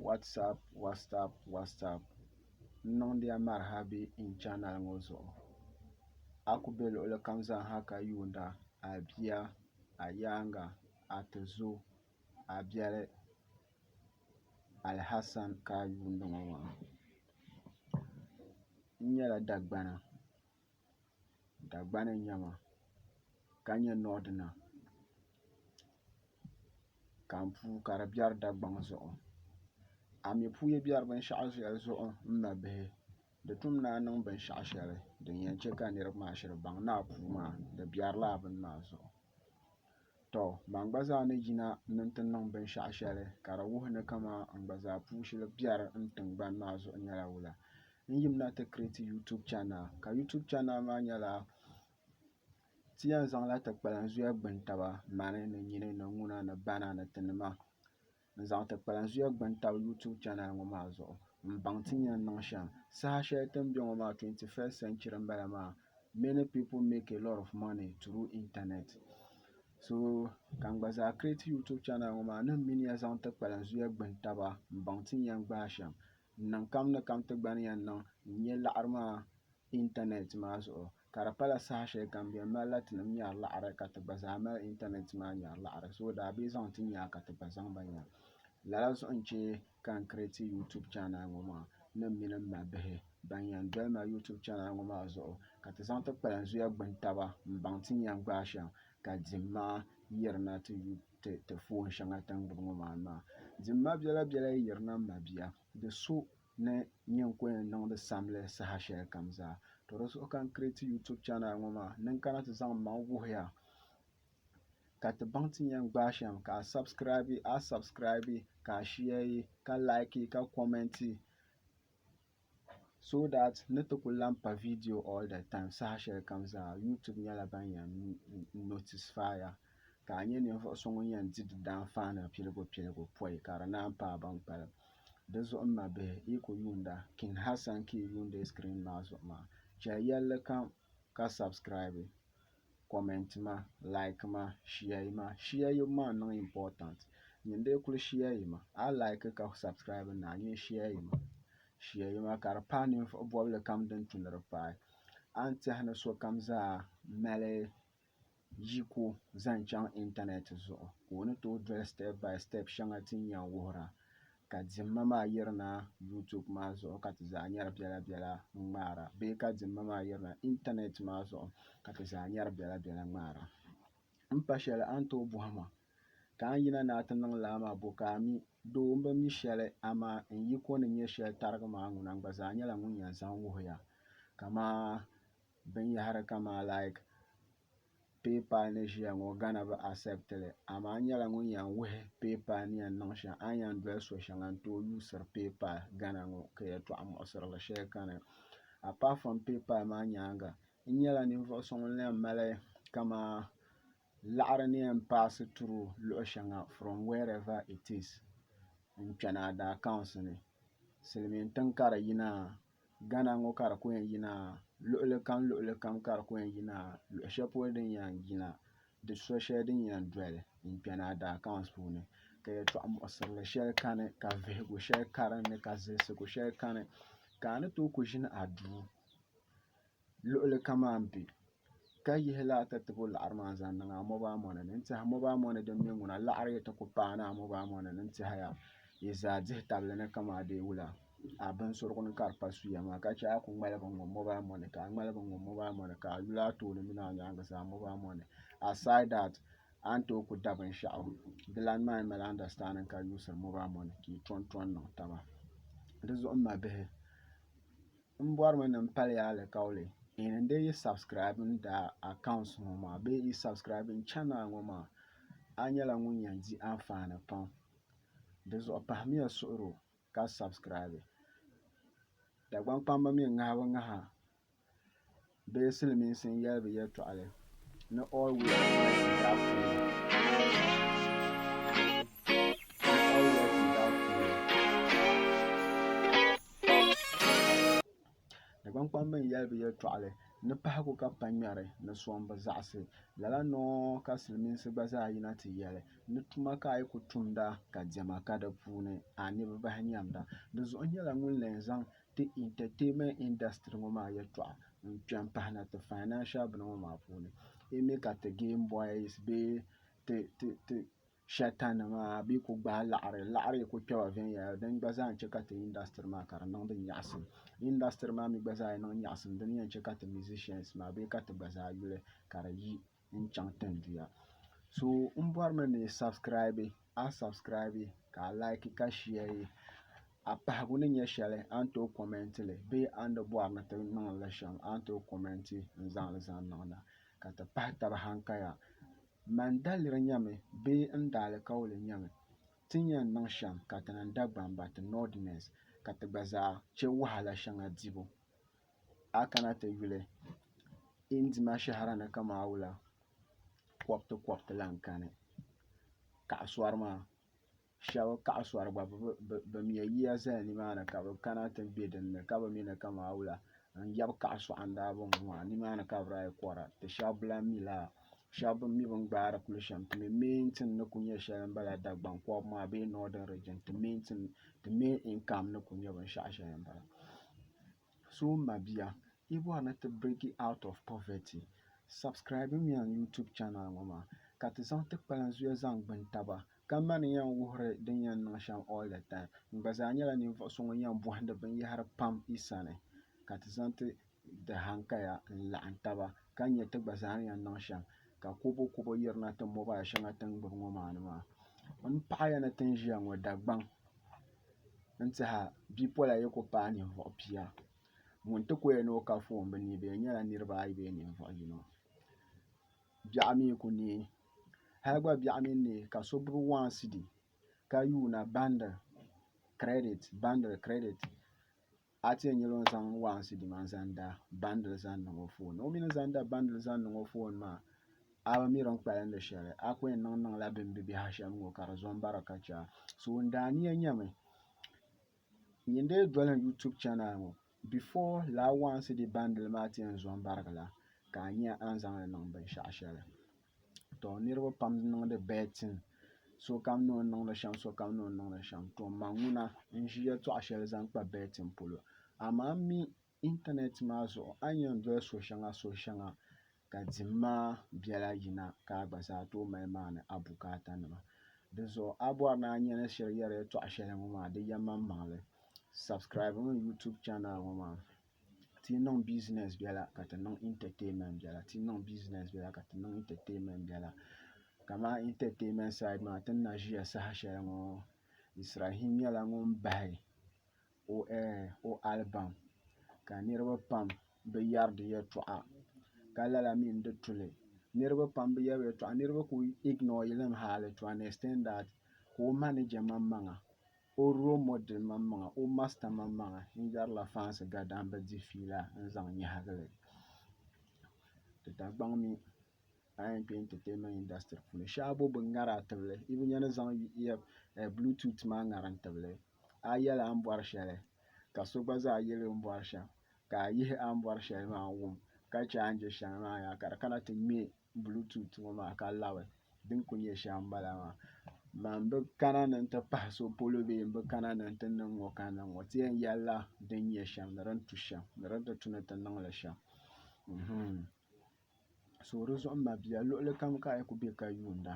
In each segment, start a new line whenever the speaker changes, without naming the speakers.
WhatsApp niŋdi ya marhabi channel ŋɔ zuɣu a ku be luɣuli kam zaa ka yuunda a bia a yaanga a tizo a biɛli Alhassan ka a yuundi ŋɔ maa n nyɛla Dagbani nyɛma ka nyɛ noodina ka n puu ka di biɛri Dagbaŋ zuɣu a mi puu yi biɛri binshaɣu shɛli zuɣu n ma bihi di tum naan niŋ binshaɣu shɛli din yɛn chɛ ka niraba maa shiri baŋ ni a puu maa di biɛrilaa bini maa zuɣu to ban gba zaa ni yina ni ti niŋ binshaɣu shɛli ka di wuhi ni kamani n gba zaa puu shili biɛri n tingbani maa zuɣu nyɛla wula n yimna ti kiriti YouTube channel ka YouTube channel maa nyɛla ti yɛn zaŋla ti kpalan zuya gbuni taba mani ni nyini ni ŋuna ni bana ni ti nima n zaŋ ti kpalan zuya gbuni tabi YouTube channel ŋɔ maa zuɣu n baŋ ti yɛn niŋ shɛm saha shɛli tin bɛ ŋɔ maa 21st century n bala maa many people make a lot of money through internet so kan gba zaa kiriti YouTube channel ŋɔ maa nin mini ya zaŋ ti kpalan zuya gbuni taba n baŋ ti yɛn gbaai shɛm n niŋ kam ni kam ti gba ni yɛn niŋ n nyɛ laɣari maa internet maa zuɣu ka di pala saha shɛli kam bi yɛn malila ti nim nyɛri laɣari ka ti gba zaa mali internet maa nyɛri laɣari so daa bee zaŋ ti nyaa ka ti gba zaŋ ba nya lala zuɣu n chɛ ka n kiriti YouTube channel ŋɔ maa nin mini n ma bihi ban yɛn dolima YouTube channel ŋɔ maa zuɣu ka ti zaŋ ti kpalan zuya gbuni taba n baŋ ti yɛn gbaai shɛm ka dimma yirina ti foon shɛŋa tin gbubi ŋɔ maa dimma biɛla biɛla yi yirina n ma bia di so ni yɛn ku yɛn niŋdi samli saha shɛli kam zaa to di zuɣu ka n kiriti YouTube channel ŋɔ maa nin kana ti zaŋ maŋ wuhiya ka ti baŋ ti yɛn gbaai shɛm ka a subscribe ka a share ka like ka comment so that ni ti ku lan pa video all the time saha shɛli kam zaa YouTube nyɛla ban yɛn notify ka a nyɛ ninvuɣu so ŋun yɛn di di daanfaani piligu pɔi ka di naan paai ban kpalim di zuɣu n ma bihi yi ku yuunda King Hassan ka yi yuundi screen maa zuɣu maa chɛli yɛlli kam ka subscribe comment ma like ma share yi maa niŋ important yin dee kuli share yi ma a like ka subscribe na a nyɛ share yi ma ka di paai ninvuɣu bɔbili kam din tu ni di paai a ni tiɛhi ni sokam zaa mali yiko zaŋ chaŋ internet zuɣu ka o ni tooi doli step by step shɛŋa tin yɛn wuhira ka dimma maa yirina YouTube maa zuɣu ka ti zaa nyɛri biɛla biɛla n ŋmaara bee ka dimma maa yirina internet maa zuɣu ka ti zaa nyɛri biɛla biɛla ŋmaara n pa shɛli a ni tooi bɔhima ka a yina na ti niŋ laa maa bo ka a mi doo n bi mi shɛli amaa n yiko ni nyɛ shɛli tarigi maa ŋuna n gba zaa nyɛla ŋun yɛn zaŋ wuhiya kamaa binyahari kamaa like PayPal ni ʒiya ŋɔ Ghana bi accept li amaa n nyɛla ŋun yɛn wuhi PayPal ni yɛn niŋ shɛm a yɛn doli so shɛŋa n tooi yuusiri PayPal Ghana ŋɔ ka yɛltɔɣa muɣusirili shɛli kani apart from PayPal maa nyaanga n nyɛla ninvuɣu so ŋun yɛn mali kamaa laɣari ni yɛn paasi through luɣu shɛŋa from wherever it is n kpɛna a daa accounts ni silmiin tiŋ ka di yina Ghana ŋɔ ka di ku yɛn yina luɣuli kam ka di ku yɛn yina luɣu shɛli polo din yɛn yina di so shɛli din yɛn doli n kpɛna a daa accounts puuni ka yɛltɔɣa muɣusirili shɛli kani ka vihigu shɛli karinli ka zilisigu shɛli kani ka a ni tooi ku ʒini a duu luɣuli kamaan bɛ ka yihi laa ti tibi laɣari maa zaŋ niŋ a mobile money ni n tiɛha mobile money din mɛ ŋuna laɣari yi ti ku paai ni a mobile money ni n tiɛha ya yi zaa dihi tabili ni kamaa dee wula a binsurigu ni ka di pa suya maa ka chɛ a ku ŋmaligi ŋɔ mobile money ka a ŋmaligi ŋɔ mobile money ka a yuli a tooni mini a nyaangi zaa mobile money aside that a ni tooi ku da binshaɣu di lan maa mali understanding ka yuusiri mobile money ka yi tonto n niŋ taba di zuɣu n ma bihi n bɔrimi ni n pali yaali kauli n dee yi subscribe n da accounts ŋɔ maa bee yi subscribe n channel ŋɔ maa a nyɛla ŋun yɛn di anfaani pam di zuɣu pahamiya suɣuro ka subscribe Dagban kpamba mi ŋahibu ŋaha bee silimiinsi n yɛli bi yɛltɔɣali ni always without fail. Dagban kpamba n yɛli bi yɛltɔɣali ni pahagu ka pa ŋmɛri ni sombi zaɣasi lala noo ka silmiinsi gba zaa yina ti yɛli ni tuma ka a yi ku tumda ka diɛma ka di puuni a ni bi bahi nyɛmda di zuɣu nyɛla ŋun leen zaŋ ti entertainment industry ŋɔ maa yɛltɔɣa n kpɛ n pahi na ti financial bini ŋɔ maa puuni yi mi ka ti game boys bee ti shɛta nima bee ku gbaai laɣari ku kpɛba viɛnyɛla din gba zaa n chɛ ka ti industry maa ka di niŋdi nyaɣasim industry maa mi gba zaa yi niŋ nyaɣasim din yɛn chɛ ka ti musicians maa bee ka ti gba zaa yuli ka di yi n chaŋ ti n duya so n bɔri mi ni subscribe ka a like ka share a pahagu ni nyɛ shɛli a ni tooi comment li bee a ni di bɔri ni ti niŋ li shɛm a ni tooi comment n zaŋli zaŋ niŋda ka ti pahi tabi hankaya man daliri nyɛmi bee n daali kauli nyɛmi ti yɛn niŋ shɛm ka ti niŋ Dagbamba ti northerners ka ti gba zaa chɛ wahala shɛŋa dibu a kana ti yuli indima shahara ni kama wula kɔbiti lan kani kaɣasɔri maa shɛba kaɣasɔri gba bi mɛ yiya zali nimaani ka bi kana ti bɛ dinni ka bi mi ni kama wula n yɛbi kaɣasɔɣinda bin ŋɔ nimaani ka bi daa yi kɔra ti shɛba bi lahi mi lala shɛba bi mi bin gbaari kuli shɛm ti mi main thing ni ku nyɛ shɛli n bala Dagbankɔbi maa bee northern region ti main income ni ku nyɛ binshɛɣu shɛli n bala so n ma bia yi bɔri ni ti break out of poverty subscribe mi yan YouTube channel ŋɔ maa ka ti zaŋ ti kpalan zuya zaŋ gbuni taba ka mani yɛn wuhiri din yɛn niŋ shɛm all the time n gba zaa nyɛla ninvuɣu so ŋun yɛn bɔhindi binyɛhiri pam yi sani ka ti zaŋ ti hankaya n laɣim taba ka nyɛ ti gba zaa ni yɛn niŋ shɛm ka kobo yirina ti mobile shɛŋa ti ni gbubi ŋɔ maa ni maa n paɣaya ni ti n ʒiya ŋɔ Dagbaŋ n tiɛha bipola yi ku paai ninvuɣu pia ŋun ti ku yɛ ni o ka foon bi ni bee nyɛla niraba ayi bee ninvuɣu yino biɛɣu mi ku neei hali gba biɛɣu mini neei ka so gbubi 1 cedi ka yuuna bundle credit a ti yɛn nyɛla o zaŋ 1 cedi maa n zaŋ da bundle zaŋ niŋ o foon o mi ni zaŋ da bundle zaŋ niŋ o foon maa a bi mi din kpalindi shɛli a ku yɛn niŋla bin bibiɛha shɛm ŋɔ ka di zo n bari ka chɛra so n daa niya nyɛmi yin dee doli YouTube channel ŋɔ before laa 1 cedi bundle maa ti yɛn zo n barigi la ka a nya a ni zaŋli niŋ binshɛɣu shɛli to niriba pam niŋdi betting sokam ni o niŋdi shɛm to ma ŋuna n ʒi yɛltɔɣa shɛli zaŋ kpa betting polo amaa mi internet maa zuɣu a ni yɛn doli so shɛŋa ka dim maa biɛla yina ka a gba zaa tooi mali maani a bukaata nima di zuɣu a bɔri ni a nya ni shɛli yɛri yɛltɔɣa shɛli ŋɔ maa di ya maŋmaŋli subscribe mi YouTube channel ŋɔ maa ti niŋ business biɛla ka ti niŋ entertainment biɛla kamaa entertainment side maa ti ni na ʒiya saha shɛli ŋɔ Israhim nyɛla ŋun bahi o album ka niriba pam bi yɛri di yɛltɔɣa ka lala mi n di tuli niriba pam bi yɛri yɛltɔɣa niriba ku ignore yilim haali to an extent that ka o manager maŋmaŋa o role model maŋmaŋa o master maŋmaŋa n yɛrila fans gadam bi di fiila n zaŋ nyahigili ti Dagbaŋ mi a yɛn kpɛ entertainment industry puuni shaabo bi ŋara tibili yi bi nya ni zaŋ bluetooth maa ŋarim tibili a yɛli a ni bɔri shɛli ka so gba zaa yɛli o ni bɔri shɛm ka a yihi a ni bɔri shɛli maa wum ka che a ni je shɛli maa yaa ka di kana ti ŋmɛ bluetooth ŋɔ maa ka labi din ku nyɛ shɛm bala maa man bi kana ni n ti pahi so polo bee n bi kana ni n ti niŋ ŋɔ ka niŋ ŋɔ ti yɛn yɛlila din nyɛ shɛm ni din tu shɛm ni din ti tu ni ti niŋli shɛm so di zuɣu n ma bia luɣuli kam ka a yi ku bɛ ka yuunda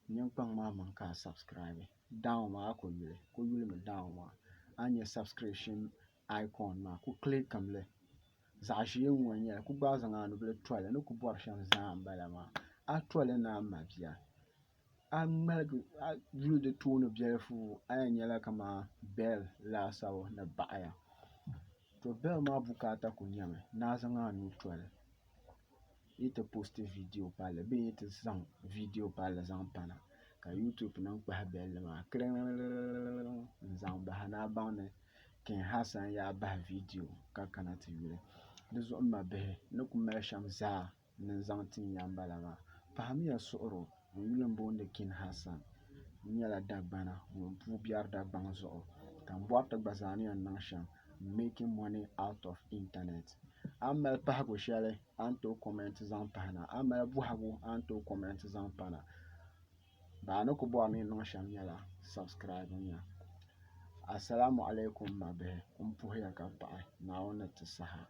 ninkpaŋ maa maŋ ka a subscribe down maa a ku yuli mi down maa a nya subscription icon maa ku clickimi li zaɣ ʒee n ŋɔ n nyɛli ku gbaai zaŋ a nubili toli ni ku bɔri shɛm zaa n bala maa a toli na n ma bia a yuli di tooni biɛlifu a yɛn nyɛla kamani bell laasabu ni baɣaya to bell maa bukaata ku nyɛmi ni a zaŋ a nuu toli yi ti posti video palli bee yi ti zaŋ video palli zaŋ pana ka YouTube niŋ kpahi belli maa n zaŋ bahi ni a baŋ ni Alhassan yaa bahi video ka kana ti yuli di zuɣu n ma bihi ni ku mali shɛm zaa ni n zaŋ ti n ya n bala maa pahamiya suɣuro n yuli n booni Alhassan n nyɛla Dagbana ŋun puu biɛri Dagbaŋ zuɣu ka n bɔri ti gba zaa ni yɛn niŋ shɛm making money out of internet. An mali pahagu shɛli an tooi comment zaŋ pahi na, an mali bɔhigu an tooi comment zaŋ pa na. Baa ni ku bɔri ni niŋ shɛm nyɛla subscribe nya. Assalamu alaikum ma bihi, n puhiya ka paɣi Naawuni ni ti saha.